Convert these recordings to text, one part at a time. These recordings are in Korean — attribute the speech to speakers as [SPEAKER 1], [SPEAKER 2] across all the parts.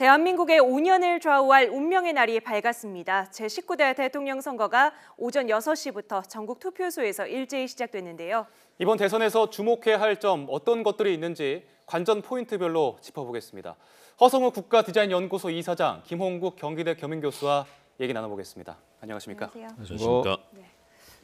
[SPEAKER 1] 대한민국의 5년을 좌우할 운명의 날이 밝았습니다. 제19대 대통령 선거가 오전 6시부터 전국 투표소에서 일제히 시작됐는데요.
[SPEAKER 2] 이번 대선에서 주목해야 할 점 어떤 것들이 있는지 관전 포인트별로 짚어보겠습니다. 허성우 국가디자인연구소 이사장, 김홍국 경기대 겸임교수와 얘기 나눠보겠습니다. 안녕하십니까?
[SPEAKER 3] 안녕하십니까?
[SPEAKER 1] 네.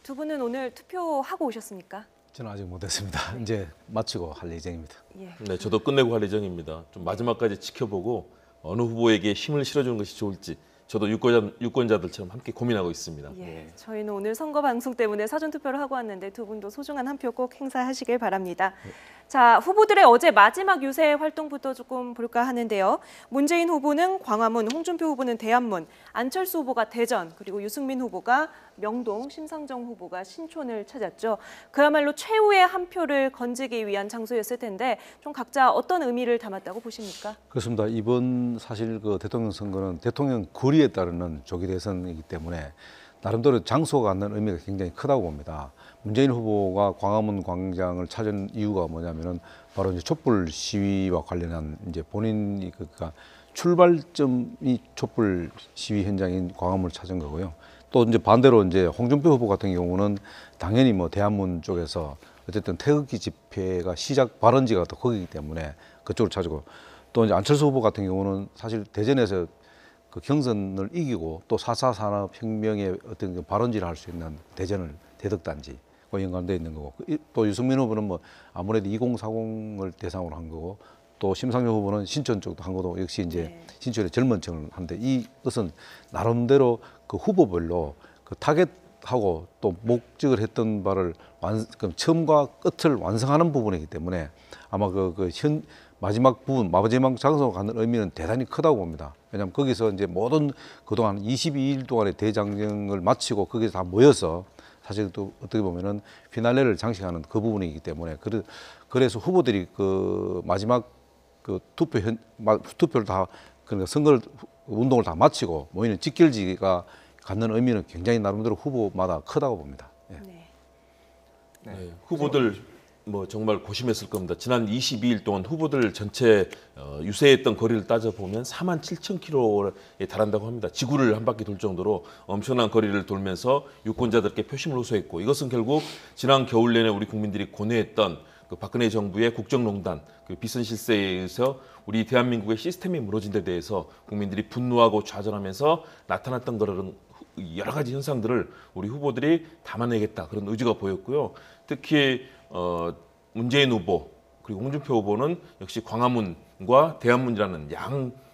[SPEAKER 1] 두 분은 오늘 투표하고 오셨습니까?
[SPEAKER 3] 저는 아직 못했습니다. 이제 마치고 할 예정입니다.
[SPEAKER 1] 예.
[SPEAKER 4] 네, 저도 끝내고 할 예정입니다. 좀 마지막까지 지켜보고 어느 후보에게 힘을 실어주는 것이 좋을지 저도 유권자들처럼 함께 고민하고 있습니다.
[SPEAKER 1] 예. 저희는 오늘 선거 방송 때문에 사전 투표를 하고 왔는데 두 분도 소중한 한 표 꼭 행사하시길 바랍니다. 자, 후보들의 어제 마지막 유세 활동부터 조금 볼까 하는데요. 문재인 후보는 광화문, 홍준표 후보는 대안문, 안철수 후보가 대전, 그리고 유승민 후보가 명동, 심상정 후보가 신촌을 찾았죠. 그야말로 최후의 한 표를 건지기 위한 장소였을 텐데 좀 각자 어떤 의미를 담았다고 보십니까?
[SPEAKER 3] 그렇습니다. 이번 사실 그 대통령 선거는 대통령 거리에 따르는 조기 대선이기 때문에 나름대로 장소가 갖는 의미가 굉장히 크다고 봅니다. 문재인 후보가 광화문 광장을 찾은 이유가 뭐냐면은 바로 이제 촛불 시위와 관련한 이제 본인이 그러니까 출발점이 촛불 시위 현장인 광화문을 찾은 거고요. 또 이제 반대로 이제 홍준표 후보 같은 경우는 당연히 뭐 대안문 쪽에서 어쨌든 태극기 집회가 시작 발원지가 또 거기이기 때문에 그쪽을 찾고 또 이제 안철수 후보 같은 경우는 사실 대전에서 그 경선을 이기고 또 4.4 산업혁명의 어떤 그 발원지를 할 수 있는 대전을 대덕단지와 연관되어 있는 거고 또 유승민 후보는 뭐 아무래도 2040을 대상으로 한 거고 또 심상정 후보는 신촌 쪽도 한 거고 역시 이제 신촌의 젊은 층을 하는데 이것은 나름대로 그 후보별로 그 타겟하고 또 목적을 했던 바를 처음과 끝을 완성하는 부분이기 때문에 아마 마지막 부분, 마지막 장소가 갖는 의미는 대단히 크다고 봅니다. 왜냐하면 거기서 이제 모든 그동안 22일 동안의 대장정을 마치고 거기서 다 모여서 사실 또 어떻게 보면은 피날레를 장식하는 그 부분이기 때문에 그래서 후보들이 그 마지막 그 투표를 다 그러니까 선거를 운동을 다 마치고 모이는 직결지가 갖는 의미는 굉장히 나름대로 후보마다 크다고 봅니다. 예.
[SPEAKER 4] 네, 후보들 뭐 정말 고심했을 겁니다. 지난 22일 동안 후보들 전체 유세했던 거리를 따져보면 47,000km에 달한다고 합니다. 지구를 한 바퀴 돌 정도로 엄청난 거리를 돌면서 유권자들께 표심을 호소했고 이것은 결국 지난 겨울 내내 우리 국민들이 고뇌했던 그 박근혜 정부의 국정농단, 그 비선 실세에 의해서 우리 대한민국의 시스템이 무너진 데 대해서 국민들이 분노하고 좌절하면서 나타났던 그런 여러 가지 현상들을 우리 후보들이 담아내겠다 그런 의지가 보였고요. 특히 문재인 후보 그리고 홍준표 후보는 역시 광화문과 대안문이라는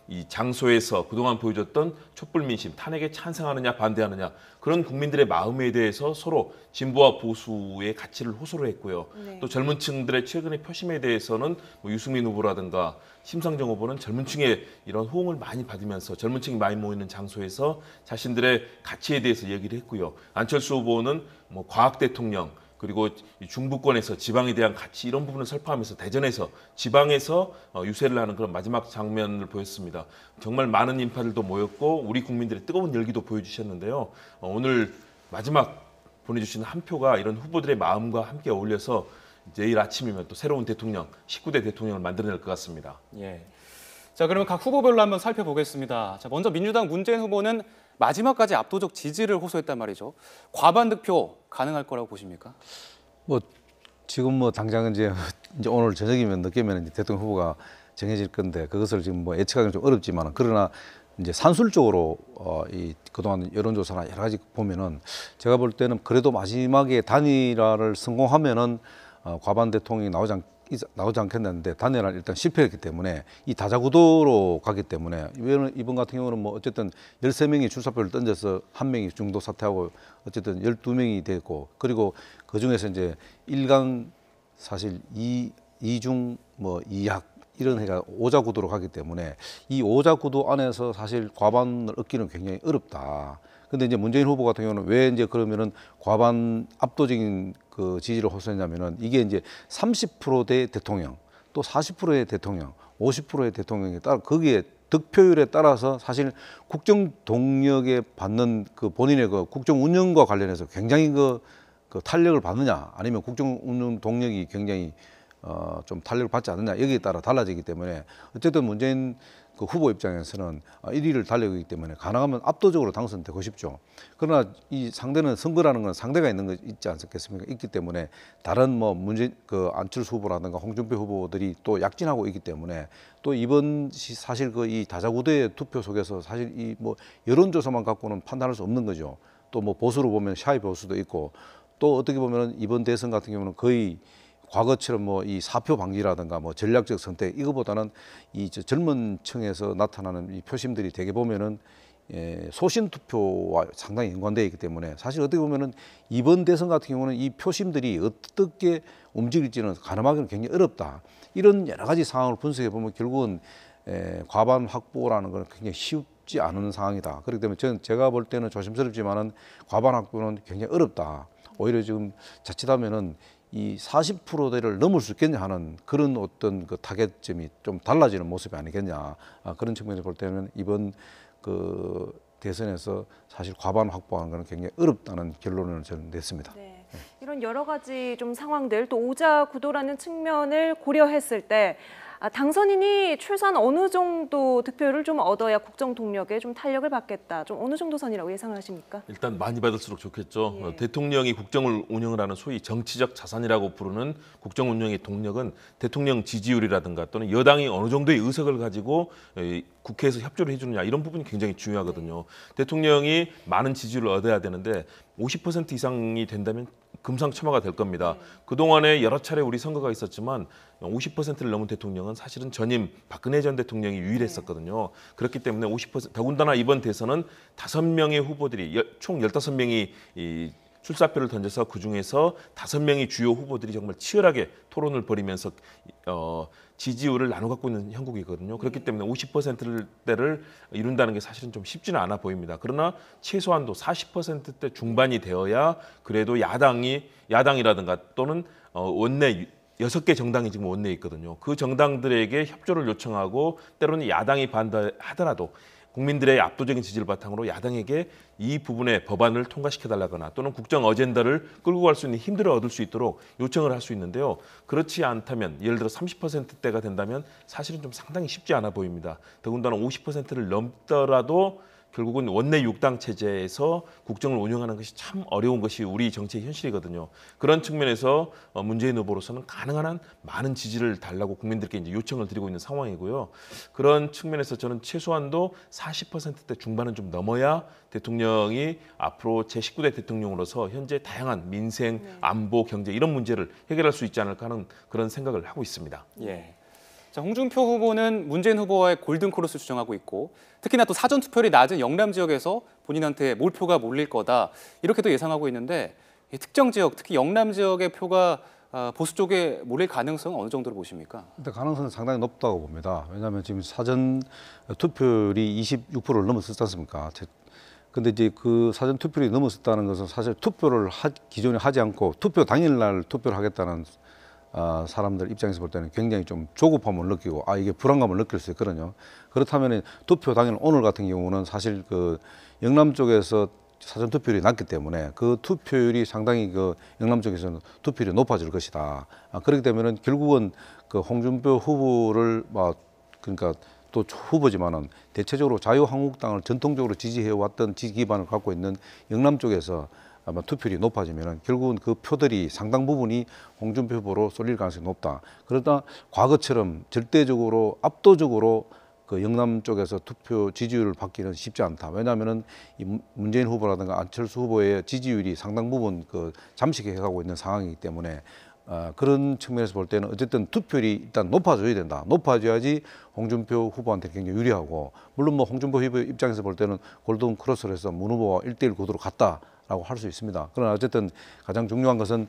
[SPEAKER 4] 이 장소에서 그동안 보여줬던 촛불 민심, 탄핵에 찬성하느냐 반대하느냐 그런 국민들의 마음에 대해서 서로 진보와 보수의 가치를 호소를 했고요.
[SPEAKER 1] 네.
[SPEAKER 4] 또 젊은 층들의 최근의 표심에 대해서는 뭐 유승민 후보라든가 심상정 후보는 젊은 층의 이런 호응을 많이 받으면서 젊은 층이 많이 모이는 장소에서 자신들의 가치에 대해서 얘기를 했고요. 안철수 후보는 뭐 과학 대통령 그리고 중부권에서 지방에 대한 가치 이런 부분을 설파하면서 대전에서 지방에서 유세를 하는 그런 마지막 장면을 보였습니다. 정말 많은 인파들도 모였고 우리 국민들의 뜨거운 열기도 보여주셨는데요. 오늘 마지막 보내주시는 한 표가 이런 후보들의 마음과 함께 어울려서 내일 아침이면 또 새로운 대통령, 19대 대통령을 만들어낼 것 같습니다.
[SPEAKER 2] 예. 자, 그러면 각 후보별로 한번 살펴보겠습니다. 자, 먼저 민주당 문재인 후보는 마지막까지 압도적 지지를 호소했단 말이죠. 과반 득표 가능할 거라고 보십니까?
[SPEAKER 3] 뭐 지금 뭐 당장 이제 오늘 저녁이면 늦게면 이제 대통령 후보가 정해질 건데 그것을 지금 뭐 예측하기는 좀 어렵지만 그러나 이제 산술적으로 이 그동안 여론조사나 여러 가지 보면은 제가 볼 때는 그래도 마지막에 단일화를 성공하면은 과반 대통령이 나오지 않겠는데 단일화는 일단 실패했기 때문에 이 다자구도로 가기 때문에 이번 같은 경우는 뭐 어쨌든 13명이 출사표를 던져서 1명이 중도 사퇴하고 어쨌든 12명이 됐고 그리고 그중에서 이제 1강 사실 2중 뭐 2약 이런 해가 오자구도로 가기 때문에 이 오자구도 안에서 사실 과반을 얻기는 굉장히 어렵다. 근데 이제 문재인 후보 같은 경우는 왜 이제 그러면은 과반 압도적인 그 지지를 호소했냐면은 이게 이제 30%대 대통령 또 40%의 대통령, 50%의 대통령에 따라 거기에 득표율에 따라서 사실 국정 동력에 받는 그 본인의 그 국정 운영과 관련해서 굉장히 그 탄력을 받느냐 아니면 국정 운영 동력이 굉장히 좀 탄력을 받지 않느냐 여기에 따라 달라지기 때문에 어쨌든 문재인 그 후보 입장에서는 1위를 달리고 있기 때문에 가능하면 압도적으로 당선되고 싶죠. 그러나 이 상대는 선거라는 건 상대가 있는 거 있지 않겠습니까? 있기 때문에 다른 뭐 안철수 후보라든가 홍준표 후보들이 또 약진하고 있기 때문에 또 이번 사실 그 이 다자구도의 투표 속에서 사실 이 뭐 여론조사만 갖고는 판단할 수 없는 거죠. 또 뭐 보수로 보면 샤이 보수도 있고 또 어떻게 보면 이번 대선 같은 경우는 거의 과거처럼 뭐 이 사표 방지라든가 뭐 전략적 선택 이거보다는 이 젊은 층에서 나타나는 이 표심들이 되게 보면은 소신 투표와 상당히 연관되어 있기 때문에 사실 어떻게 보면은 이번 대선 같은 경우는 이 표심들이 어떻게 움직일지는 가늠하기는 굉장히 어렵다. 이런 여러 가지 상황을 분석해 보면 결국은 과반 확보라는 건 굉장히 쉽지 않은 상황이다. 그렇기 때문에 제가 볼 때는 조심스럽지만은 과반 확보는 굉장히 어렵다. 오히려 지금 자칫하면은 이 40%대를 넘을 수 있겠냐 하는 그런 어떤 그 타겟점이 좀 달라지는 모습이 아니겠냐. 그런 측면에서 볼 때는 이번 그 대선에서 사실 과반 확보하는 것은 굉장히 어렵다는 결론을 저는 냈습니다.
[SPEAKER 1] 네. 이런 여러 가지 좀 상황들 또 오자 구도라는 측면을 고려했을 때 당선인이 최소한 어느 정도 득표율을 좀 얻어야 국정 동력에 좀 탄력을 받겠다. 좀 어느 정도 선이라고 예상을 하십니까?
[SPEAKER 4] 일단 많이 받을수록 좋겠죠.
[SPEAKER 1] 예.
[SPEAKER 4] 대통령이 국정을 운영을 하는 소위 정치적 자산이라고 부르는 국정 운영의 동력은 대통령 지지율이라든가 또는 여당이 어느 정도의 의석을 가지고 국회에서 협조를 해주느냐 이런 부분이 굉장히 중요하거든요. 대통령이 많은 지지율을 얻어야 되는데 50% 이상이 된다면 금상첨화가 될 겁니다. 그동안에 여러 차례 우리 선거가 있었지만 50%를 넘은 대통령은 사실은 전임 박근혜 전 대통령이 유일했었거든요. 그렇기 때문에 50% 더군다나 이번 대선은 5명의 후보들이 총 15명이 이 출사표를 던져서 그중에서 5명의 주요 후보들이 정말 치열하게 토론을 벌이면서 지지율을 나눠 갖고 있는 형국이거든요. 그렇기 때문에 50%대를 이룬다는 게 사실은 좀 쉽지는 않아 보입니다. 그러나 최소한도 40%대 중반이 되어야 그래도 야당이라든가 또는 원내 6개 정당이 지금 원내에 있거든요. 그 정당들에게 협조를 요청하고 때로는 야당이 반대하더라도 국민들의 압도적인 지지를 바탕으로 야당에게 이 부분의 법안을 통과시켜달라거나 또는 국정 어젠다를 끌고 갈 수 있는 힘들을 얻을 수 있도록 요청을 할 수 있는데요. 그렇지 않다면 예를 들어 30%대가 된다면 사실은 좀 상당히 쉽지 않아 보입니다. 더군다나 50%를 넘더라도 결국은 원내 6당 체제에서 국정을 운영하는 것이 참 어려운 것이 우리 정치의 현실이거든요. 그런 측면에서 문재인 후보로서는 가능한 한 많은 지지를 달라고 국민들께 이제 요청을 드리고 있는 상황이고요. 그런 측면에서 저는 최소한도 40%대 중반은 좀 넘어야 대통령이 앞으로 제19대 대통령으로서 현재 다양한 민생, 안보, 경제 이런 문제를 해결할 수 있지 않을까 하는 그런 생각을 하고 있습니다.
[SPEAKER 2] 예. 자, 홍준표 후보는 문재인 후보와의 골든크로스 주장하고 있고 특히나 또 사전 투표율이 낮은 영남 지역에서 본인한테 몰표가 몰릴 거다 이렇게도 예상하고 있는데 이 특정 지역, 특히 영남 지역의 표가 보수 쪽에 몰릴 가능성은 어느 정도로 보십니까?
[SPEAKER 3] 일단 가능성은 상당히 높다고 봅니다. 왜냐하면 지금 사전 투표율이 26%를 넘었었지 않습니까? 근데 이제 그 사전 투표율이 넘었었다는 것은 사실 투표를 기존에 하지 않고 투표 당일날 투표를 하겠다는 사람들 입장에서 볼 때는 굉장히 좀 조급함을 느끼고 이게 불안감을 느낄 수 있거든요. 그렇다면 투표 당일 오늘 같은 경우는 사실 그 영남 쪽에서 사전 투표율이 낮기 때문에 그 투표율이 상당히 그 영남 쪽에서는 투표율이 높아질 것이다. 그렇기 때문에 결국은 그 홍준표 후보를 그러니까 또 후보지만은 대체적으로 자유한국당을 전통적으로 지지해 왔던 지지 기반을 갖고 있는 영남 쪽에서 아마 투표율이 높아지면 결국은 그 표들이 상당 부분이 홍준표 후보로 쏠릴 가능성이 높다. 그러다 과거처럼 절대적으로 압도적으로 그 영남 쪽에서 투표 지지율을 받기는 쉽지 않다. 왜냐하면은 이 문재인 후보라든가 안철수 후보의 지지율이 상당 부분 그 잠식해 가고 있는 상황이기 때문에 그런 측면에서 볼 때는 어쨌든 투표율이 일단 높아져야 된다. 높아져야지 홍준표 후보한테 굉장히 유리하고 물론 뭐 홍준표 후보 입장에서 볼 때는 골든 크로스를 해서 문 후보와 1대1 구도로 갔다라고 할 수 있습니다. 그러나 어쨌든 가장 중요한 것은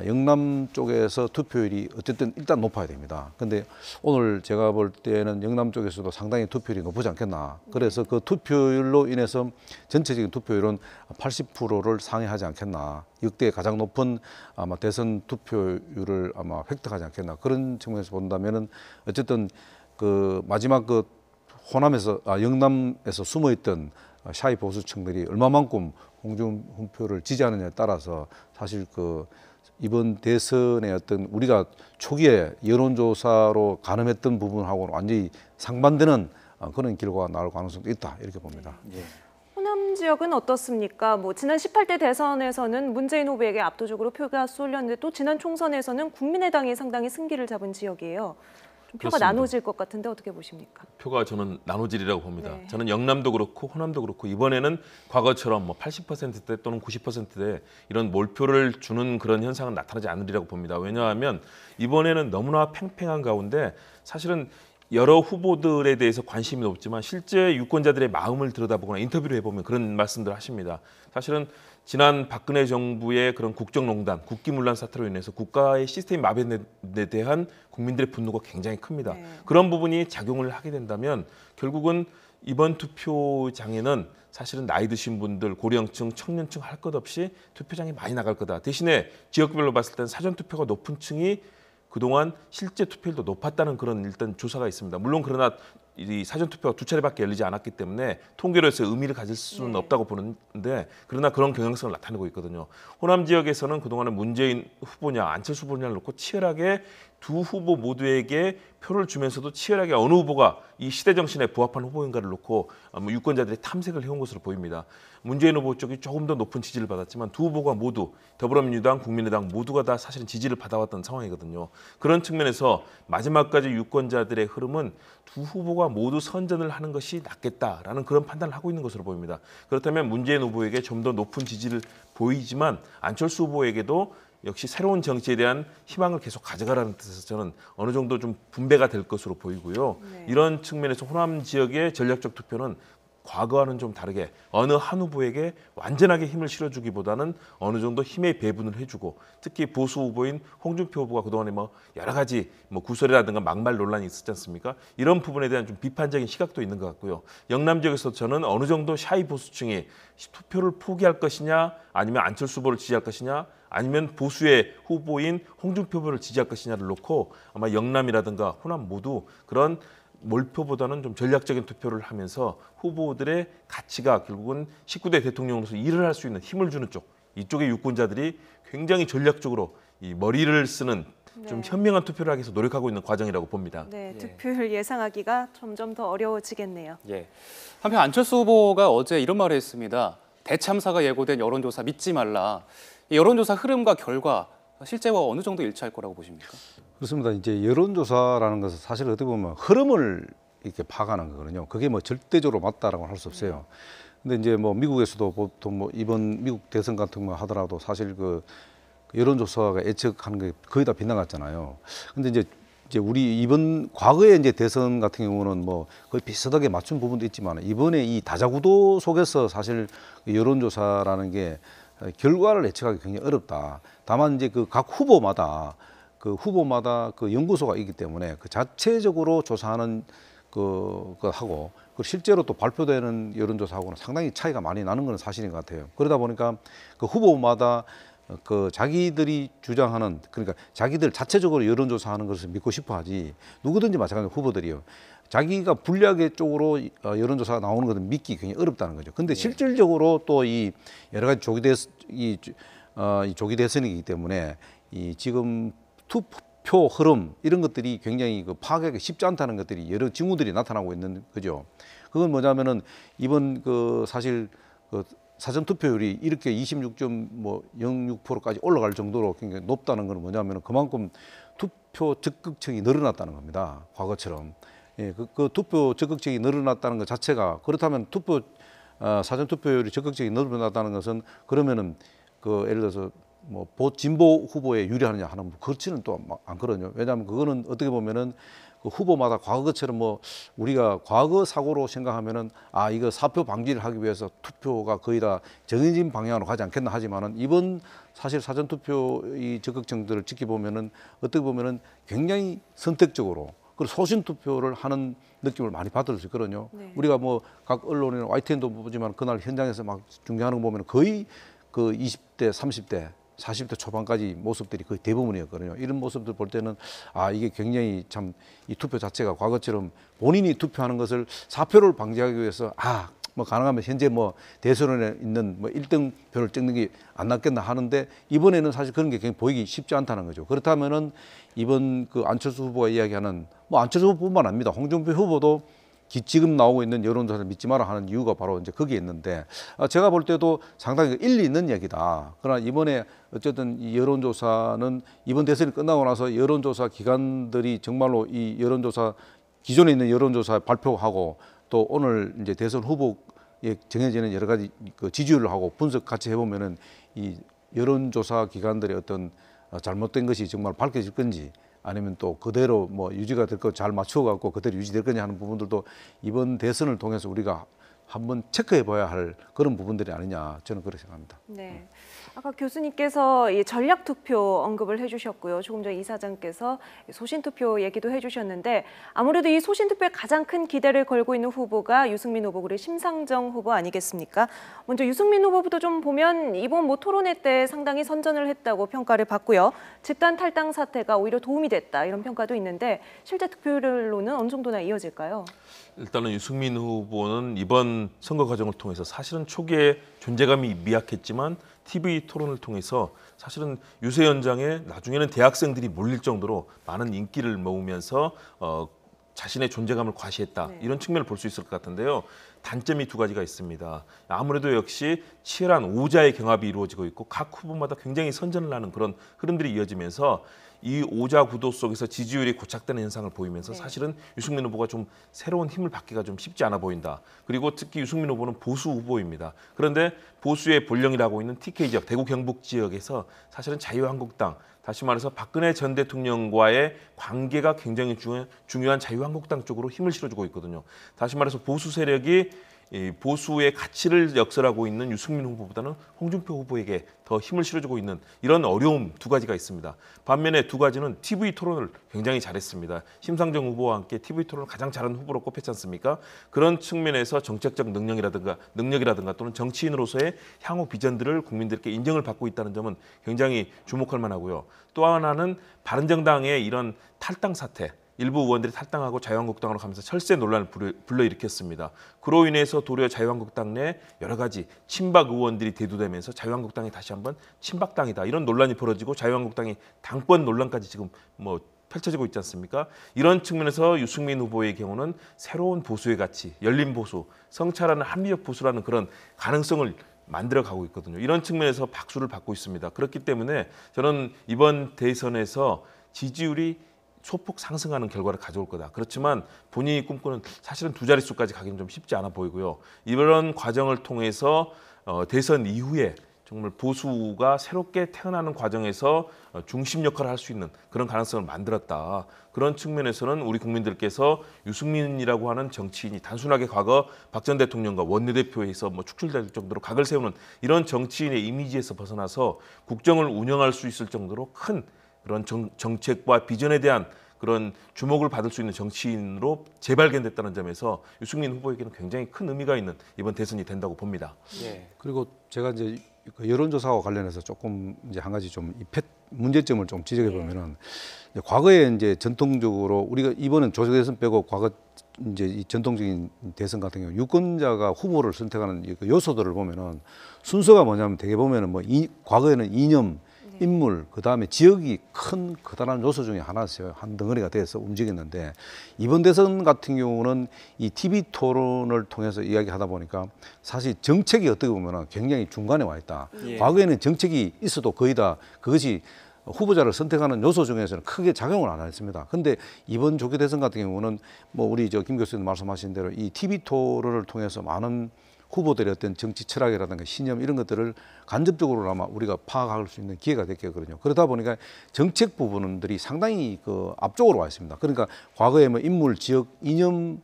[SPEAKER 3] 영남 쪽에서 투표율이 어쨌든 일단 높아야 됩니다. 근데 오늘 제가 볼 때는 영남 쪽에서도 상당히 투표율이 높지 않겠나. 그래서 그 투표율로 인해서 전체적인 투표율은 80%를 상회하지 않겠나. 역대 가장 높은 아마 대선 투표율을 아마 획득하지 않겠나. 그런 측면에서 본다면은 어쨌든 그 마지막 그 호남에서 영남에서 숨어있던 샤이 보수층들이 얼마만큼 홍준표를 지지하느냐에 따라서 사실 그 이번 대선의 어떤 우리가 초기에 여론조사로 가늠했던 부분하고는 완전히 상반되는 그런 결과가 나올 가능성도 있다 이렇게 봅니다.
[SPEAKER 2] 예.
[SPEAKER 1] 호남 지역은 어떻습니까? 뭐 지난 18대 대선에서는 문재인 후보에게 압도적으로 표가 쏠렸는데 또 지난 총선에서는 국민의당이 상당히 승기를 잡은 지역이에요. 좀 표가
[SPEAKER 4] 그렇습니다.
[SPEAKER 1] 나눠질 것 같은데 어떻게 보십니까?
[SPEAKER 4] 표가 저는 나눠질이라고 봅니다.
[SPEAKER 1] 네.
[SPEAKER 4] 저는 영남도 그렇고 호남도 그렇고 이번에는 과거처럼 뭐 80%대 또는 90%대 이런 몰표를 주는 그런 현상은 나타나지 않으리라고 봅니다. 왜냐하면 이번에는 너무나 팽팽한 가운데 사실은 여러 후보들에 대해서 관심이 높지만 실제 유권자들의 마음을 들여다보거나 인터뷰를 해보면 그런 말씀들을 하십니다. 사실은 지난 박근혜 정부의 그런 국정농단, 국기문란 사태로 인해서 국가의 시스템 마비에 대한 국민들의 분노가 굉장히 큽니다.
[SPEAKER 1] 네.
[SPEAKER 4] 그런 부분이 작용을 하게 된다면 결국은 이번 투표장에는 사실은 나이 드신 분들, 고령층, 청년층 할 것 없이 투표장에 많이 나갈 거다. 대신에 지역별로 봤을 때는 사전투표가 높은 층이 그동안 실제 투표율도 높았다는 그런 일단 조사가 있습니다. 물론 그러나 이 사전투표가 2차례밖에 열리지 않았기 때문에 통계로 해서 의미를 가질 수는
[SPEAKER 1] 네.
[SPEAKER 4] 없다고 보는데 그러나 그런 경향성을 나타내고 있거든요. 호남 지역에서는 그동안은 문재인 후보냐 안철수 후보냐를 놓고 치열하게 두 후보 모두에게 표를 주면서도 치열하게 어느 후보가 이 시대 정신에 부합한 후보인가를 놓고 유권자들이 탐색을 해온 것으로 보입니다. 문재인 후보 쪽이 조금 더 높은 지지를 받았지만 두 후보가 모두 더불어민주당, 국민의당 모두가 다 사실은 지지를 받아왔던 상황이거든요. 그런 측면에서 마지막까지 유권자들의 흐름은 두 후보가 모두 선전을 하는 것이 낫겠다라는 그런 판단을 하고 있는 것으로 보입니다. 그렇다면 문재인 후보에게 좀 더 높은 지지를 보이지만 안철수 후보에게도 역시 새로운 정치에 대한 희망을 계속 가져가라는 뜻에서 저는 어느 정도 좀 분배가 될 것으로 보이고요.
[SPEAKER 1] 네.
[SPEAKER 4] 이런 측면에서 호남 지역의 전략적 투표는 과거와는 좀 다르게 어느 한 후보에게 완전하게 힘을 실어주기보다는 어느 정도 힘의 배분을 해주고 특히 보수 후보인 홍준표 후보가 그동안에 뭐 여러 가지 뭐 구설이라든가 막말 논란이 있었지 않습니까? 이런 부분에 대한 좀 비판적인 시각도 있는 것 같고요. 영남 지역에서 저는 어느 정도 샤이 보수층이 투표를 포기할 것이냐 아니면 안철수 후보를 지지할 것이냐 아니면 보수의 후보인 홍준표 후보를 지지할 것이냐를 놓고 아마 영남이라든가 호남 모두 그런 몰표보다는 좀 전략적인 투표를 하면서 후보들의 가치가 결국은 19대 대통령으로서 일을 할 수 있는 힘을 주는 쪽 이쪽의 유권자들이 굉장히 전략적으로 이 머리를 쓰는 좀
[SPEAKER 1] 네.
[SPEAKER 4] 현명한 투표를 하기 위해서 노력하고 있는 과정이라고 봅니다.
[SPEAKER 1] 네,
[SPEAKER 2] 예.
[SPEAKER 1] 득표율 예상하기가 점점 더 어려워지겠네요.
[SPEAKER 2] 예. 한편 안철수 후보가 어제 이런 말을 했습니다. 대참사가 예고된 여론조사 믿지 말라. 이 여론조사 흐름과 결과 실제와 어느 정도 일치할 거라고 보십니까?
[SPEAKER 3] 그렇습니다. 이제 여론조사라는 것은 사실 어떻게 보면 흐름을 이렇게 파악하는 거거든요. 그게 뭐 절대적으로 맞다라고 할 수 없어요. 근데 이제 뭐 미국에서도 보통 뭐 이번 미국 대선 같은 거 하더라도 사실 그 여론조사가 예측하는 게 거의 다 빗나갔잖아요. 근데 이제 우리 이번 과거에 이제 대선 같은 경우는 뭐 거의 비슷하게 맞춘 부분도 있지만 이번에 이 다자구도 속에서 사실 여론조사라는 게 결과를 예측하기 굉장히 어렵다. 다만 이제 그 각 후보마다 그 연구소가 있기 때문에 그 자체적으로 조사하는 그 하고 그 실제로 또 발표되는 여론조사하고는 상당히 차이가 많이 나는 건 사실인 것 같아요. 그러다 보니까 그 후보마다 그 자기들이 주장하는 그러니까 자기들 자체적으로 여론조사하는 것을 믿고 싶어하지 누구든지 마찬가지로 후보들이요. 자기가 불리하게 쪽으로 여론조사가 나오는 것은 믿기 굉장히 어렵다는 거죠. 근데 실질적으로 또 이 여러 가지 조기 대선이기 때문에 이 지금 투표 흐름 이런 것들이 굉장히 그 파악하기 쉽지 않다는 것들이 여러 징후들이 나타나고 있는 거죠. 그건 뭐냐면은 이번 그 사실 그 사전 투표율이 이렇게 26.06%까지 올라갈 정도로 굉장히 높다는 건 뭐냐면은 그만큼 투표 적극층이 늘어났다는 겁니다. 과거처럼. 예, 그 투표 적극층이 늘어났다는 것 자체가 그렇다면 사전 투표율이 적극적이 늘어났다는 것은 그러면은 그 예를 들어서 뭐 진보 후보에 유리하느냐 하는 그렇지는 또 않거든요. 왜냐하면 그거는 어떻게 보면은 그 후보마다 과거처럼 뭐 우리가 과거 사고로 생각하면은 이거 사표 방지를 하기 위해서 투표가 거의 다 정해진 방향으로 가지 않겠나 하지만은 이번 사실 사전 투표 이 적극층들을 지켜보면은 어떻게 보면은 굉장히 선택적으로 그리고 소신 투표를 하는 느낌을 많이 받을 수 있거든요.
[SPEAKER 1] 네. 우리가
[SPEAKER 3] 우리가 뭐 각 언론이나 YTN도 보지만 그날 현장에서 막 중계하는 거 보면 거의 그 20대, 30대, 40대 초반까지 모습들이 거의 대부분이었거든요. 이런 모습들 볼 때는 이게 굉장히 참 이 투표 자체가 과거처럼 본인이 투표하는 것을 사표를 방지하기 위해서 뭐 가능하면 현재 뭐 대선에 있는 뭐 1등 표를 찍는 게 안 낫겠나 하는데 이번에는 사실 그런 게 굉장히 보이기 쉽지 않다는 거죠. 그렇다면은 이번 그 안철수 후보가 이야기하는 뭐 안철수 후보뿐만 아닙니다. 홍준표 후보도 지금 나오고 있는 여론조사를 믿지 마라 하는 이유가 바로 이제 거기에 있는데 제가 볼 때도 상당히 일리 있는 얘기다. 그러나 이번에 어쨌든 이 여론조사는 이번 대선이 끝나고 나서 여론조사 기관들이 정말로 이 여론조사 기존에 있는 여론조사 발표하고 또 오늘 이제 대선 후보에 정해지는 여러 가지 그 지지율을 하고 분석 같이 해보면은 이 여론조사 기관들의 어떤 잘못된 것이 정말 밝혀질 건지 아니면 또 그대로 뭐 유지가 될 거 잘 맞추어 갖고 그대로 유지될 거냐 하는 부분들도 이번 대선을 통해서 우리가 한번 체크해 봐야 할 그런 부분들이 아니냐 저는 그렇게 생각합니다.
[SPEAKER 1] 네. 아까 교수님께서 이 전략 투표 언급을 해주셨고요. 조금 전 이사장께서 소신 투표 얘기도 해주셨는데 아무래도 이 소신 투표에 가장 큰 기대를 걸고 있는 후보가 유승민 후보 그리고 심상정 후보 아니겠습니까? 먼저 유승민 후보부터 좀 보면 이번 뭐 토론회 때 상당히 선전을 했다고 평가를 받고요. 집단 탈당 사태가 오히려 도움이 됐다 이런 평가도 있는데 실제 득표율로는 어느 정도나 이어질까요?
[SPEAKER 4] 일단은 유승민 후보는 이번 선거 과정을 통해서 사실은 초기에 존재감이 미약했지만 TV 토론을 통해서 사실은 유세 현장에 나중에는 대학생들이 몰릴 정도로 많은 인기를 모으면서 자신의 존재감을 과시했다.
[SPEAKER 1] 네.
[SPEAKER 4] 이런 측면을 볼 수 있을 것 같은데요. 단점이 두 가지가 있습니다. 아무래도 역시 치열한 오자의 경합이 이루어지고 있고 각 후보마다 굉장히 선전을 하는 그런 흐름들이 이어지면서 이 오자 구도 속에서 지지율이 고착되는 현상을 보이면서
[SPEAKER 1] 네.
[SPEAKER 4] 사실은 유승민 후보가 좀 새로운 힘을 받기가 좀 쉽지 않아 보인다. 그리고 특히 유승민 후보는 보수 후보입니다. 그런데 보수의 본령이라고 있는 TK 지역, 대구 경북 지역에서 사실은 자유한국당, 다시 말해서 박근혜 전 대통령과의 관계가 굉장히 중요한 자유한국당 쪽으로 힘을 실어주고 있거든요. 다시 말해서 보수 세력이 이 보수의 가치를 역설하고 있는 유승민 후보보다는 홍준표 후보에게 더 힘을 실어주고 있는 이런 어려움 두 가지가 있습니다. 반면에 두 가지는 TV 토론을 굉장히 잘했습니다. 심상정 후보와 함께 TV 토론을 가장 잘하는 후보로 꼽혔지 않습니까? 그런 측면에서 정책적 능력이라든가 또는 정치인으로서의 향후 비전들을 국민들께 인정을 받고 있다는 점은 굉장히 주목할 만하고요. 또 하나는 바른정당의 이런 탈당 사태, 일부 의원들이 탈당하고 자유한국당으로 가면서 철새 논란을 불러일으켰습니다. 그로 인해서 도리어 자유한국당 내 여러 가지 친박 의원들이 대두되면서 자유한국당이 다시 한번 친박당이다 이런 논란이 벌어지고 자유한국당이 당권 논란까지 지금 뭐 펼쳐지고 있지 않습니까? 이런 측면에서 유승민 후보의 경우는 새로운 보수의 가치, 열린 보수, 성찰하는 합리적 보수라는 그런 가능성을 만들어가고 있거든요. 이런 측면에서 박수를 받고 있습니다. 그렇기 때문에 저는 이번 대선에서 지지율이 소폭 상승하는 결과를 가져올 거다. 그렇지만 본인이 꿈꾸는 사실은 두 자릿수까지 가기는 좀 쉽지 않아 보이고요. 이런 과정을 통해서 대선 이후에 정말 보수가 새롭게 태어나는 과정에서 중심 역할을 할 수 있는 그런 가능성을 만들었다. 그런 측면에서는 우리 국민들께서 유승민이라고 하는 정치인이 단순하게 과거 박 전 대통령과 원내대표에서 뭐 축출될 정도로 각을 세우는 이런 정치인의 이미지에서 벗어나서 국정을 운영할 수 있을 정도로 큰 그런 정책과 비전에 대한 그런 주목을 받을 수 있는 정치인으로 재발견됐다는 점에서 유승민 후보에게는 굉장히 큰 의미가 있는 이번 대선이 된다고 봅니다.
[SPEAKER 2] 예.
[SPEAKER 3] 그리고 제가 이제 그 여론조사와 관련해서 조금 이제 한 가지 좀 문제점을 좀 지적해 보면은 과거에 이제 전통적으로 우리가 이번은 조직 대선 빼고 과거 이제 이 전통적인 대선 같은 경우 유권자가 후보를 선택하는 그 요소들을 보면은 순서가 뭐냐면 되게 보면은 뭐 과거에는 이념 인물, 그 다음에 지역이 큰 커다란 요소 중에 하나였어요. 한 덩어리가 돼서 움직였는데 이번 대선 같은 경우는 이 TV 토론을 통해서 이야기하다 보니까 사실 정책이 어떻게 보면 굉장히 중간에 와 있다.
[SPEAKER 2] 예.
[SPEAKER 3] 과거에는 정책이 있어도 거의 다 그것이 후보자를 선택하는 요소 중에서는 크게 작용을 안 했습니다. 근데 이번 조기 대선 같은 경우는 뭐 우리 김 교수님 말씀하신 대로 이 TV 토론을 통해서 많은 후보들의 어떤 정치 철학이라든가 신념 이런 것들을 간접적으로나마 우리가 파악할 수 있는 기회가 됐거든요. 그러다 보니까 정책 부분들이 상당히 그 앞쪽으로 와 있습니다. 그러니까 과거에 뭐 인물, 지역, 이념의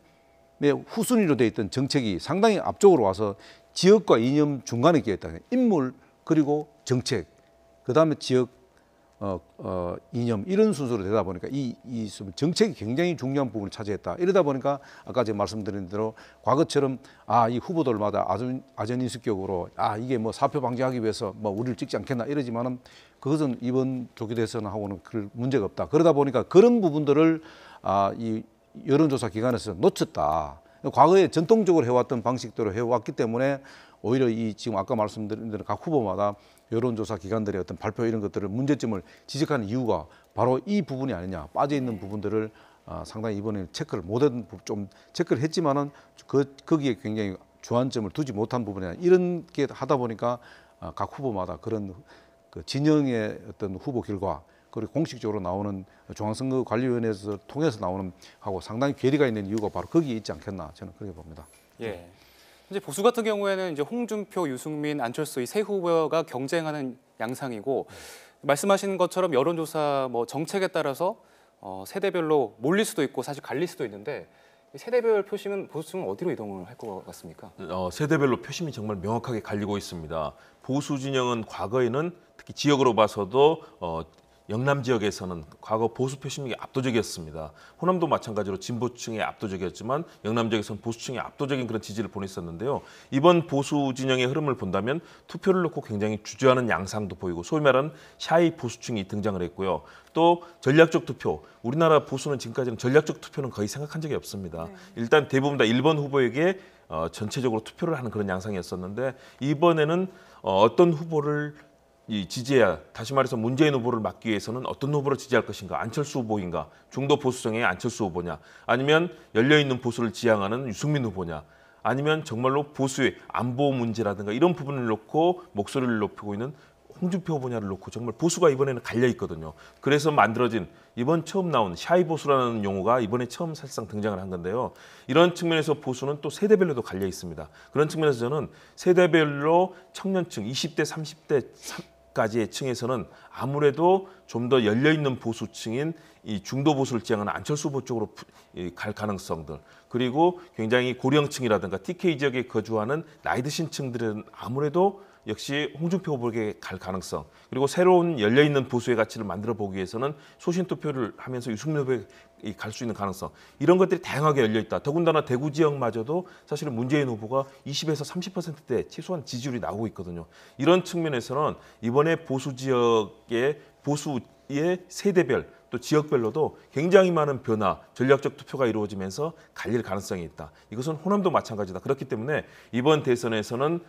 [SPEAKER 3] 후순위로 돼 있던 정책이 상당히 앞쪽으로 와서 지역과 이념 중간에 끼어 있다. 인물 그리고 정책, 그 다음에 지역, 이념 이런 순서로 되다 보니까 이 정책이 굉장히 중요한 부분을 차지했다. 이러다 보니까 아까 제가 말씀드린 대로 과거처럼 이 후보들마다 아전인수격으로 이게 뭐 사표 방지하기 위해서 뭐 우리를 찍지 않겠나 이러지만은 그것은 이번 조기 대선하고는 그 문제가 없다. 그러다 보니까 그런 부분들을 이 여론조사 기관에서 놓쳤다. 과거에 전통적으로 해왔던 방식대로 해왔기 때문에 오히려 이 지금 아까 말씀드린 대로 각 후보마다 여론조사 기관들의 어떤 발표 이런 것들을 문제점을 지적하는 이유가 바로 이 부분이 아니냐, 빠져 있는 부분들을 상당히 이번에 체크를 못한 좀 체크를 했지만은 거기에 굉장히 주안점을 두지 못한 부분이나 이런 게 하다 보니까 각 후보마다 그런 그 진영의 어떤 후보 결과 그리고 공식적으로 나오는 중앙선거관리위원회에서 통해서 나오는 하고 상당히 괴리가 있는 이유가 바로 거기에 있지 않겠나 저는 그렇게 봅니다.
[SPEAKER 2] 예. 이제 보수 같은 경우에는 이제 홍준표, 유승민, 안철수 이 세 후보가 경쟁하는 양상이고 말씀하신 것처럼 여론조사 뭐 정책에 따라서 세대별로 몰릴 수도 있고 사실 갈릴 수도 있는데 이 세대별 표심은 보수층은 어디로 이동을 할 것 같습니까?
[SPEAKER 4] 세대별로 표심이 정말 명확하게 갈리고 있습니다. 보수 진영은 과거에는 특히 지역으로 봐서도 영남 지역에서는 과거 보수 표심이 압도적이었습니다. 호남도 마찬가지로 진보층이 압도적이었지만 영남 지역에서는 보수층이 압도적인 그런 지지를 보냈었는데요. 이번 보수 진영의 흐름을 본다면 투표를 놓고 굉장히 주저하는 양상도 보이고 소위 말하는 샤이 보수층이 등장을 했고요. 또 전략적 투표, 우리나라 보수는 지금까지는 전략적 투표는 거의 생각한 적이 없습니다. 일단 대부분 다 1번 후보에게 전체적으로 투표를 하는 그런 양상이었었는데 이번에는 어떤 후보를 지지해야 다시 말해서 문재인 후보를 막기 위해서는 어떤 후보를 지지할 것인가 안철수 후보인가 중도 보수층의 안철수 후보냐 아니면 열려있는 보수를 지향하는 유승민 후보냐 아니면 정말로 보수의 안보 문제라든가 이런 부분을 놓고 목소리를 높이고 있는 홍준표 후보냐를 놓고 정말 보수가 이번에는 갈려 있거든요. 그래서 만들어진 이번 처음 나온 샤이 보수라는 용어가 이번에 처음 사실상 등장을 한 건데요. 이런 측면에서 보수는 또 세대별로도 갈려 있습니다. 그런 측면에서 저는 세대별로 청년층 20대, 30대까지의 층에서는 아무래도 좀 더 열려있는 보수층인 이 중도 보수를 지향하는 안철수 후보 쪽으로 갈 가능성들 그리고 굉장히 고령층이라든가 TK 지역에 거주하는 나이 드신 층들은 아무래도 역시 홍준표 후보에게 갈 가능성 그리고 새로운 열려있는 보수의 가치를 만들어 보기 위해서는 소신 투표를 하면서 유승민 후보에 갈 수 있는 가능성 이런 것들이 다양하게 열려있다. 더군다나 대구 지역마저도 사실은 문재인 후보가 20에서 30%대 최소한 지지율이 나오고 있거든요. 이런 측면에서는 이번에 보수 지역의 보수의 세대별 또 지역별로도 굉장히 많은 변화, 전략적 투표가 이루어지면서 갈릴 가능성이 있다. 이것은 호남도 마찬가지다. 그렇기 때문에 이번 대선에서는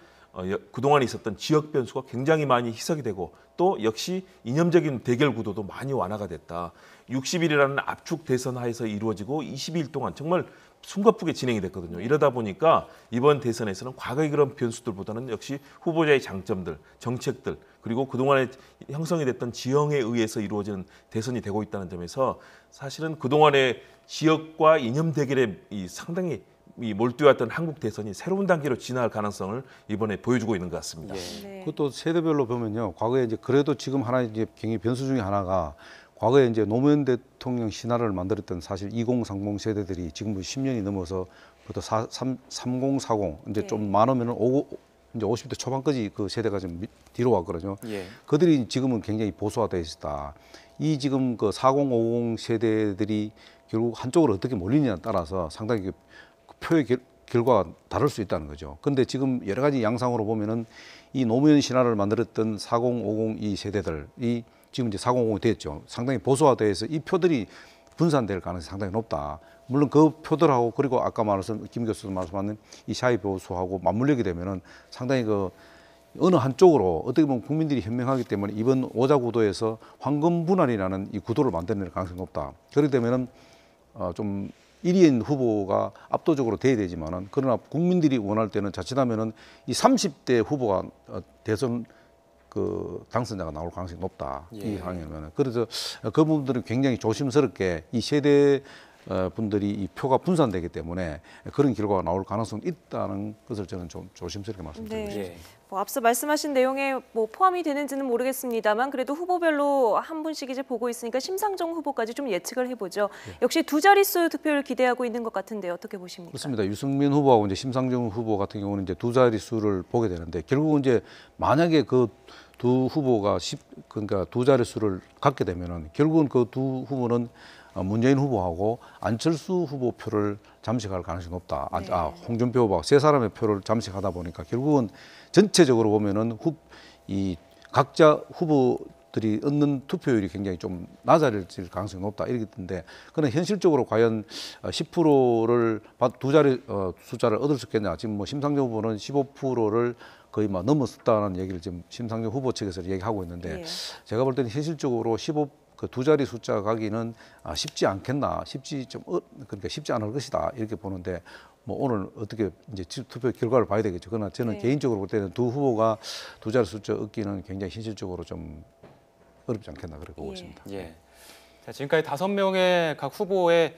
[SPEAKER 4] 그동안 있었던 지역 변수가 굉장히 많이 희석이 되고 또 역시 이념적인 대결 구도도 많이 완화가 됐다. 60일이라는 압축 대선 하에서 이루어지고 22일 동안 정말 숨가쁘게 진행이 됐거든요. 이러다 보니까 이번 대선에서는 과거의 그런 변수들보다는 역시 후보자의 장점들, 정책들 그리고 그동안에 형성이 됐던 지형에 의해서 이루어지는 대선이 되고 있다는 점에서 사실은 그동안의 지역과 이념 대결에 상당히 몰두해왔던 한국 대선이 새로운 단계로 진화할 가능성을 이번에 보여주고 있는 것 같습니다.
[SPEAKER 1] 네.
[SPEAKER 3] 그것도 세대별로 보면요. 과거에 이제 그래도 지금 하나 이제 굉장히 변수 중에 하나가 과거에 이제 노무현 대통령 신화를 만들었던 사실 2030 세대들이 지금 10년이 넘어서 부터 3040 이제 좀 많으면은 이제 50대 초반까지 그 세대가 좀 뒤로 왔거든요.
[SPEAKER 2] 예.
[SPEAKER 3] 그들이 지금은 굉장히 보수화되어 있다. 이 지금 그 4050 세대들이 결국 한쪽으로 어떻게 몰리냐에 따라서 상당히 그 표의 결과가 다를 수 있다는 거죠. 그런데 지금 여러 가지 양상으로 보면은 이 노무현 신화를 만들었던 4050 이 세대들이 지금 이제 4050이 됐죠. 상당히 보수화돼서 이 표들이 분산될 가능성이 상당히 높다. 물론 그 표들하고 그리고 아까 말씀 김 교수도 말씀하는 이 샤이 보수하고 맞물리게 되면은 상당히 그 어느 한쪽으로 어떻게 보면 국민들이 현명하기 때문에 이번 오자 구도에서 황금 분할이라는 이 구도를 만들어낼 가능성이 높다. 그렇게 되면은 좀 1위인 후보가 압도적으로 돼야 되지만은 그러나 국민들이 원할 때는 자칫하면은 이 30대 후보가 대선 그 당선자가 나올 가능성이 높다.
[SPEAKER 2] 예.
[SPEAKER 3] 이 상황이면은 그래서 그 부분들은 굉장히 조심스럽게 이 세대 분들이 이 표가 분산되기 때문에 그런 결과가 나올 가능성이 있다는 것을 저는 좀 조심스럽게 말씀드립니다.
[SPEAKER 1] 네.
[SPEAKER 2] 예.
[SPEAKER 1] 뭐 앞서 말씀하신 내용에 뭐 포함이 되는지는 모르겠습니다만 그래도 후보별로 한 분씩 이제 보고 있으니까 심상정 후보까지 좀 예측을 해보죠. 역시 두 자릿수 투표를 기대하고 있는 것 같은데 어떻게 보십니까?
[SPEAKER 3] 그렇습니다. 유승민 후보하고 이제 심상정 후보 같은 경우는 이제 두 자릿수를 보게 되는데 결국은 이제 만약에 그 두 후보가 그러니까 두 자릿수를 갖게 되면은 결국은 그 두 후보는 문재인 후보하고 안철수 후보 표를 잠식할 가능성이 높다.
[SPEAKER 1] 네.
[SPEAKER 3] 홍준표 후보가 세 사람의 표를 잠식하다 보니까 결국은 전체적으로 보면은 이 각자 후보들이 얻는 투표율이 굉장히 좀 낮아질 가능성이 높다 이렇게 텐데 그러나 현실적으로 과연 10%를 두 자리 숫자를 얻을 수 있겠냐. 지금 뭐 심상정 후보는 15%를 거의 넘었다는 얘기를 지금 심상정 후보 측에서 얘기하고 있는데
[SPEAKER 1] 예.
[SPEAKER 3] 제가 볼 때는 현실적으로 그 두 자리 숫자 가기는 쉽지 않겠나, 그러니까 쉽지 않을 것이다 이렇게 보는데 뭐 오늘 어떻게 이제 투표 결과를 봐야 되겠죠. 그러나 저는
[SPEAKER 1] 네.
[SPEAKER 3] 개인적으로 볼 때는 두 후보가 두 자리 숫자 얻기는 굉장히 현실적으로 좀 어렵지 않겠나 그렇게 보고 있습니다.
[SPEAKER 2] 예. 자, 지금까지 5명의 각 후보의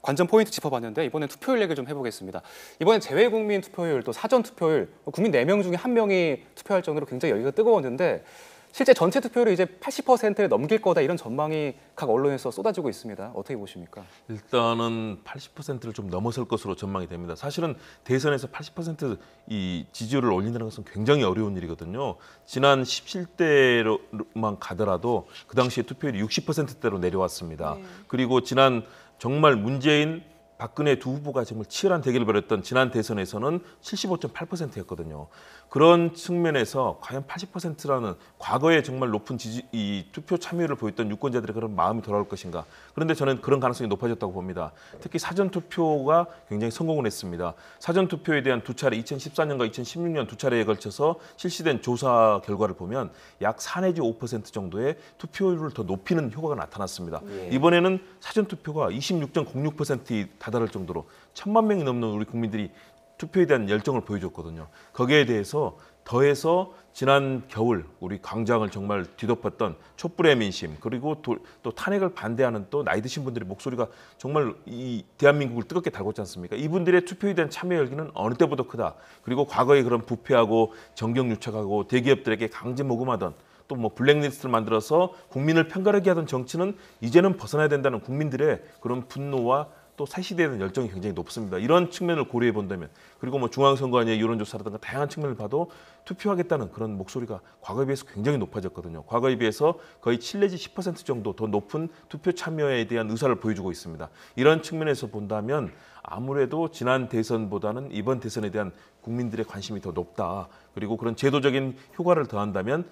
[SPEAKER 2] 관전 포인트 짚어봤는데 이번엔 투표율 얘기를 좀 해보겠습니다. 이번엔 재외국민 투표율 또 사전 투표율 국민 4명 중에 1명이 투표할 정도로 굉장히 열기가 뜨거웠는데 실제 전체 투표율이 이제 80%를 넘길 거다 이런 전망이 각 언론에서 쏟아지고 있습니다. 어떻게 보십니까?
[SPEAKER 4] 일단은 80%를 좀 넘어설 것으로 전망이 됩니다. 사실은 대선에서 80%이 지지율을 올린다는 것은 굉장히 어려운 일이거든요. 지난 17대로만 가더라도 그 당시에 투표율이 60%대로 내려왔습니다. 그리고 지난 정말 문재인, 박근혜 두 후보가 정말 치열한 대결을 벌였던 지난 대선에서는 75.8%였거든요. 그런 측면에서 과연 80%라는 과거에 정말 높은 이 투표 참여율을 보였던 유권자들의 그런 마음이 돌아올 것인가. 그런데 저는 그런 가능성이 높아졌다고 봅니다. 특히 사전투표가 굉장히 성공을 했습니다. 사전투표에 대한 두 차례 2014년과 2016년 두 차례에 걸쳐서 실시된 조사 결과를 보면 약 4 내지 5% 정도의 투표율을 더 높이는 효과가 나타났습니다. 이번에는 사전투표가 26.06%에 다다를 정도로 1,000만 명이 넘는 우리 국민들이 투표에 대한 열정을 보여줬거든요. 거기에 대해서 더해서 지난 겨울 우리 광장을 정말 뒤덮었던 촛불의 민심 그리고 또 탄핵을 반대하는 또 나이 드신 분들의 목소리가 정말 이 대한민국을 뜨겁게 달궜지 않습니까? 이분들의 투표에 대한 참여 열기는 어느 때보다 크다. 그리고 과거에 그런 부패하고 정경유착하고 대기업들에게 강제 모금하던 또 뭐 블랙리스트를 만들어서 국민을 편가르게 하던 정치는 이제는 벗어나야 된다는 국민들의 그런 분노와 또 새시대에 대한 열정이 굉장히 높습니다. 이런 측면을 고려해 본다면 그리고 뭐 중앙선거안의 여론조사라든가 다양한 측면을 봐도 투표하겠다는 그런 목소리가 과거에 비해서 굉장히 높아졌거든요. 과거에 비해서 거의 7 내지 10% 정도 더 높은 투표 참여에 대한 의사를 보여주고 있습니다. 이런 측면에서 본다면 아무래도 지난 대선보다는 이번 대선에 대한 국민들의 관심이 더 높다. 그리고 그런 제도적인 효과를 더한다면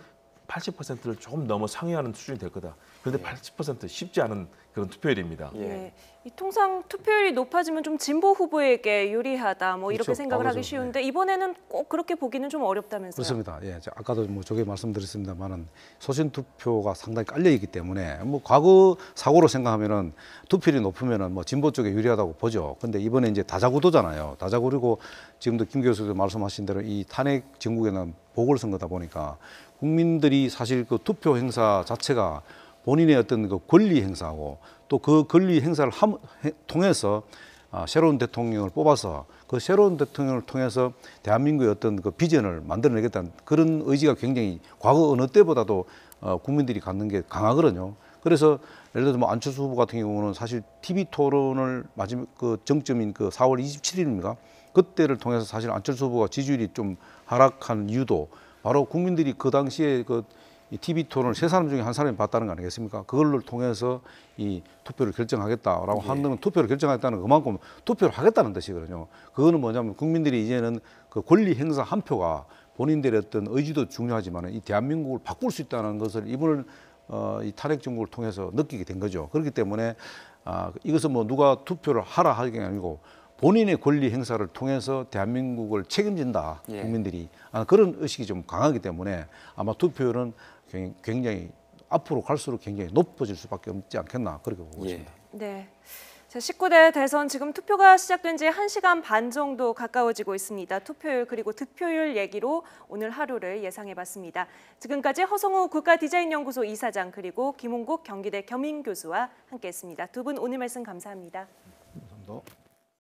[SPEAKER 4] 80%를 조금 넘어 상회하는 수준이 될 거다. 그런데 80% 쉽지 않은 그런 투표율입니다.
[SPEAKER 1] 이 통상 투표율이 높아지면 좀 진보 후보에게 유리하다, 뭐 이렇게
[SPEAKER 3] 그렇죠.
[SPEAKER 1] 생각을 하기
[SPEAKER 3] 과거죠.
[SPEAKER 1] 쉬운데 이번에는 꼭 그렇게 보기는 좀 어렵다면서요?
[SPEAKER 3] 그렇습니다. 예, 아까도 뭐 저게 말씀드렸습니다만은 소신 투표가 상당히 깔려 있기 때문에 뭐 과거 사고로 생각하면은 투표율이 높으면은 뭐 진보 쪽에 유리하다고 보죠. 근데 이번에 이제 다자구도잖아요. 다자구리고 지금도 김 교수도 말씀하신 대로 이 탄핵 정국에는 보궐선거다 보니까 국민들이 사실 그 투표 행사 자체가 본인의 어떤 그 권리 행사하고 또 그 권리 행사를 통해서 새로운 대통령을 뽑아서 그 새로운 대통령을 통해서 대한민국의 어떤 그 비전을 만들어내겠다는 그런 의지가 굉장히 과거 어느 때보다도 국민들이 갖는 게 강하거든요. 그래서 예를 들어서 뭐 안철수 후보 같은 경우는 사실 TV 토론을 마지막 그 정점인 그 4월 27일입니까? 그때를 통해서 사실 안철수 후보가 지지율이 좀 하락한 이유도 바로 국민들이 그 당시에 그 TV 토론을 3사람 중에 1사람이 봤다는 거 아니겠습니까? 그걸로 통해서 이 투표를 결정하겠다라고 하는 건 투표를 결정하겠다는 그만큼 투표를 하겠다는 뜻이거든요. 그거는 뭐냐면 국민들이 이제는 그 권리 행사 한 표가 본인들의 어떤 의지도 중요하지만 이 대한민국을 바꿀 수 있다는 것을 이번을 이 탄핵 정국을 통해서 느끼게 된 거죠. 그렇기 때문에 이것은 뭐 누가 투표를 하라 하는 게 아니고 본인의 권리 행사를 통해서 대한민국을 책임진다 국민들이 그런 의식이 좀 강하기 때문에 아마 투표율은 굉장히 앞으로 갈수록 굉장히 높아질 수밖에 없지 않겠나 그렇게 보고 있습니다.
[SPEAKER 1] 네. 자, 19대 대선 지금 투표가 시작된 지 1시간 반 정도 가까워지고 있습니다. 투표율 그리고 득표율 얘기로 오늘 하루를 예상해봤습니다. 지금까지 허성우 국가디자인연구소 이사장 그리고 김홍국 경기대 겸임교수와 함께했습니다. 두 분 오늘 말씀 감사합니다.
[SPEAKER 3] 감사합니다.